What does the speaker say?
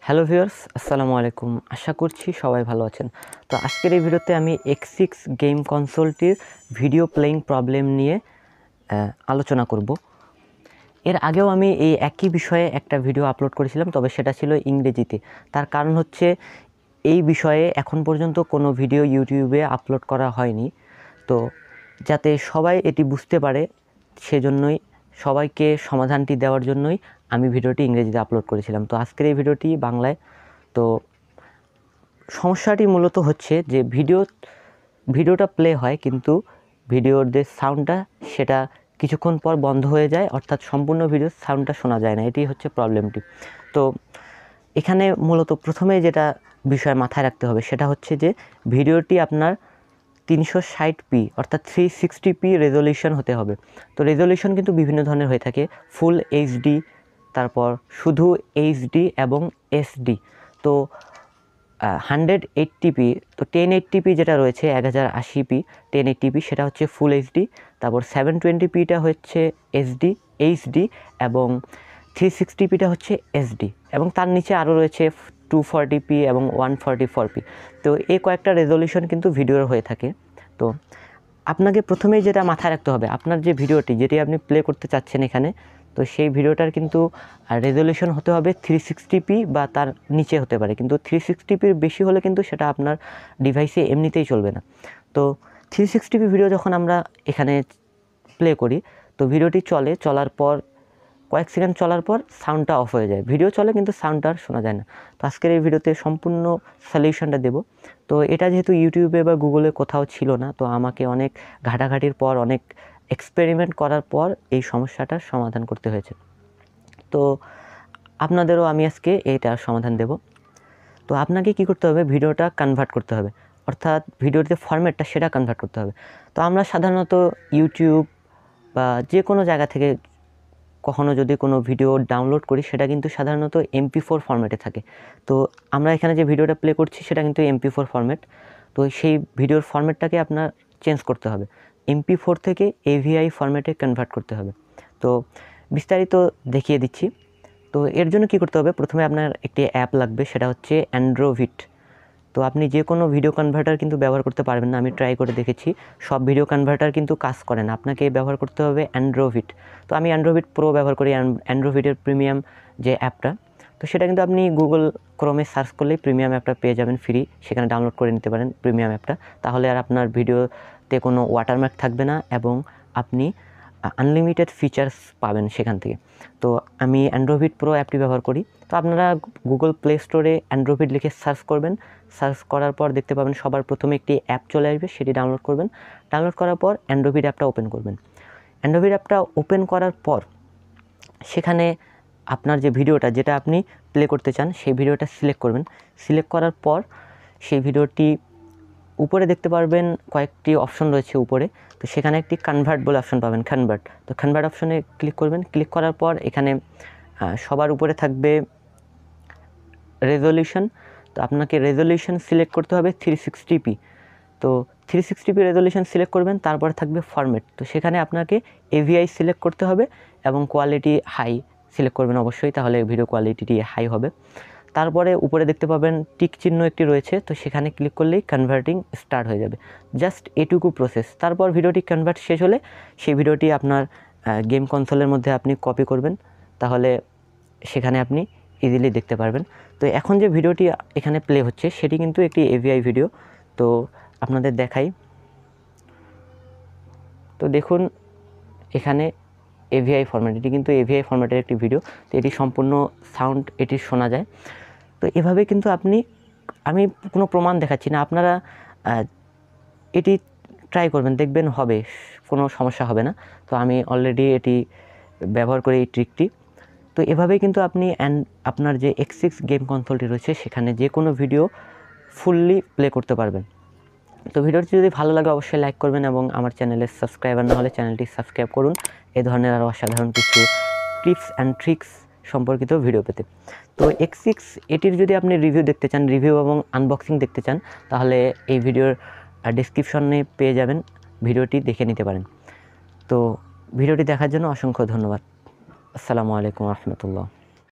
Hello viewers, আসসালামু আলাইকুম। আশা করছি সবাই ভালো আছেন। তো আজকের এই ভিডিওতে আমি X6 গেম কনসোলটির ভিডিও প্লেইং প্রবলেম নিয়ে আলোচনা করব। এর আগেও আমি এই একই বিষয়ে একটা ভিডিও আপলোড করেছিলাম, তবে সেটা ছিল ইংরেজিতে। তার কারণ হচ্ছে এই বিষয়ে এখন পর্যন্ত কোনো ভিডিও ইউটিউবে আপলোড করা হয়নি। তো যাতে সবাই এটি বুঝতে পারে, সেজন্যই সবাইকে সমাধানটি দেওয়ার জন্যই আমি ভিডিওটি ইংরেজিতে আপলোড করেছিলাম। তো আজকের এই ভিডিওটি বাংলায়। তো সমস্যাটি মূলত হচ্ছে যে ভিডিওটা প্লে হয়, কিন্তু ভিডিওর যে সাউন্ডটা সেটা কিছুক্ষণ পর বন্ধ হয়ে যায়, অর্থাৎ সম্পূর্ণ ভিডিওর সাউন্ডটা শোনা যায় না। এটি হচ্ছে প্রবলেমটি। তো এখানে মূলত প্রথমে যেটা বিষয় মাথায় রাখতে হবে সেটা হচ্ছে যে ভিডিওটি আপনার 360p অর্থাৎ 360p রেজলিউশন হতে হবে। তো রেজলিউশন কিন্তু বিভিন্ন ধরনের হয়ে থাকে, ফুল এইচডি, তারপর শুধু এইচডি এবং এসডি। তো 180p, তো 1080p যেটা রয়েছে 1080p 1080p সেটা হচ্ছে ফুল এইচডি। তারপর 720pটা হচ্ছে এইচডি এবং 360pটা হচ্ছে এসডি, এবং তার নিচে আরও রয়েছে 240p এবং 144p। তো এই কয়েকটা রেজলিউশন কিন্তু ভিডিওর হয়ে থাকে। তো আপনাকে প্রথমেই যেটা মাথায় রাখতে হবে, আপনার যে ভিডিওটি যেটি আপনি প্লে করতে চাচ্ছেন এখানে, তো সেই ভিডিওটার কিন্তু রেজলিউশন হতে হবে 360p বা তার নিচে হতে পারে, কিন্তু 360pর বেশি হলে কিন্তু সেটা আপনার ডিভাইসে এমনিতেই চলবে না। তো 360p ভিডিও যখন আমরা এখানে প্লে করি, তো ভিডিওটি চলার পর কয়েক সেকেন্ড চলার পর সাউন্ডটা অফ হয়ে যায়। ভিডিও চলে কিন্তু সাউন্ডটা আর শোনা যায় না। তো আজকের এই ভিডিওতে সম্পূর্ণ সলিউশনটা দেব। তো এটা যেহেতু ইউটিউবে বা গুগলে কোথাও ছিল না, তো আমাকে অনেক ঘাটাঘাটির পর, অনেক এক্সপেরিমেন্ট করার পর এই সমস্যাটার সমাধান করতে হয়েছে। তো আপনাদেরও আমি আজকে এইটার সমাধান দেব। তো আপনাকে কি করতে হবে, ভিডিওটা কনভার্ট করতে হবে, অর্থাৎ ভিডিওর যে ফরম্যাটটা সেটা কনভার্ট করতে হবে। তো আমরা সাধারণত ইউটিউব বা যে কোনো জায়গা থেকে কখনো যদি কোনো ভিডিও ডাউনলোড করি, সেটা কিন্তু সাধারণত MP4 ফরম্যাটে থাকে। তো আমরা এখানে যে ভিডিওটা প্লে করছি সেটা কিন্তু MP4 ফরম্যাট। তো সেই ভিডিওর ফরম্যাটটাকে আপনার চেঞ্জ করতে হবে, MP4 থেকে AVI ফরম্যাটে কনভার্ট করতে হবে। তো বিস্তারিত দেখিয়ে দিচ্ছি। তো এর জন্য কি করতে হবে, প্রথমে আপনার একটি অ্যাপ লাগবে, সেটা হচ্ছে অ্যান্ড্রোভিড। তো আপনি যে কোনো ভিডিও কনভার্টার কিন্তু ব্যবহার করতে পারবেন না, আমি ট্রাই করে দেখেছি, সব ভিডিও কনভার্টার কিন্তু কাজ করে না, আপনাকে ব্যবহার করতে হবে অ্যান্ড্রোভিড। তো আমি অ্যান্ড্রোভিড প্রো ব্যবহার করি, অ্যান্ড্রোভিডের প্রিমিয়াম যে অ্যাপটা, তো সেটা কিন্তু আপনি গুগল ক্রোমে সার্চ করলেই প্রিমিয়াম অ্যাপটা পেয়ে যাবেন ফ্রি, সেখানে ডাউনলোড করে নিতে পারেন প্রিমিয়াম অ্যাপটা। তাহলে আর আপনার ভিডিওতে কোনো ওয়াটারমার্ক থাকবে না এবং আপনি আনলিমিটেড ফিচার্স পাবেন সেখান থেকে। তো আমি অ্যান্ড্রোভিড প্রো অ্যাপটি ব্যবহার করি। তো আপনারা গুগল প্লে স্টোরে অ্যান্ড্রোভিড লিখে সার্চ করবেন, সার্চ করার পর দেখতে পাবেন সবার প্রথমে একটি অ্যাপ চলে আসবে, সেটি ডাউনলোড করবেন। ডাউনলোড করার পর অ্যান্ড্রোভিড অ্যাপটা ওপেন করবেন। অ্যান্ড্রোভিড অ্যাপটা ওপেন করার পর সেখানে আপনার যে ভিডিওটা যেটা আপনি প্লে করতে চান সেই ভিডিওটা সিলেক্ট করবেন। সিলেক্ট করার পর সেই ভিডিওটি উপরে দেখতে পারবেন কয়েকটি অপশন রয়েছে উপরে, তো সেখানে একটি কনভার্ট বলে অপশন পাবেন, কনভার্ট। তো কনভার্ট অপশনে ক্লিক করবেন। ক্লিক করার পর এখানে সবার উপরে থাকবে রেজলিউশন। তো আপনাকে রেজলিউশন সিলেক্ট করতে হবে 360p। তো 360p রেজলিউশন সিলেক্ট করবেন, তারপরে থাকবে ফরম্যাট। তো সেখানে আপনাকে AVI সিলেক্ট করতে হবে এবং কোয়ালিটি হাই সিলেক্ট করবেন অবশ্যই, তাহলে ভিডিও কোয়ালিটিটি হাই হবে। তারপরে উপরে দেখতে পাবেন টিক চিহ্ন একটি রয়েছে, তো সেখানে ক্লিক করলেই কনভার্টিং স্টার্ট হয়ে যাবে। জাস্ট এটুকু প্রসেস। তারপর ভিডিওটি কনভার্ট শেষ হলে সেই ভিডিওটি আপনার গেম কনসোলের মধ্যে আপনি কপি করবেন, তাহলে সেখানে আপনি ইজিলি দেখতে পারবেন। তো এখন যে ভিডিওটি এখানে প্লে হচ্ছে সেটি কিন্তু একটি AVI ভিডিও। তো আপনাদের দেখাই। তো দেখুন এখানে AVI ফরম্যাট, এটি কিন্তু AVI ফরম্যাটের একটি ভিডিও। তো এটি সম্পূর্ণ সাউন্ড এটি শোনা যায়। তো এভাবে কিন্তু আমি কোনো প্রমাণ দেখাচ্ছি না, আপনারা এটি ট্রাই করবেন, দেখবেন হবে, কোনো সমস্যা হবে না। তো আমি অলরেডি এটি ব্যবহার করি এই ট্রিকটি। তো এভাবেই কিন্তু আপনি আপনার যে X6 গেম কনসোলটি রয়েছে সেখানে যে কোনো ভিডিও ফুললি প্লে করতে পারবেন। তো ভিডিওটি যদি ভালো লাগে অবশ্যই লাইক করবেন এবং আমার চ্যানেলে সাবস্ক্রাইবার না হলে চ্যানেলটি সাবস্ক্রাইব করুন এই ধরনের আরও অসাধারণ কিছু টিপস অ্যান্ড ট্রিক্স সম্পর্কিত ভিডিও পেতে। তো X6 এটির যদি আপনি রিভিউ দেখতে চান, রিভিউ এবং আনবক্সিং দেখতে চান, তাহলে এই ভিডিওর ডেসক্রিপশনে পেয়ে যাবেন, ভিডিওটি দেখে নিতে পারেন। তো ভিডিওটি দেখার জন্য অসংখ্য ধন্যবাদ। আসসালামু আলাইকুম রহমতুল্লাহ।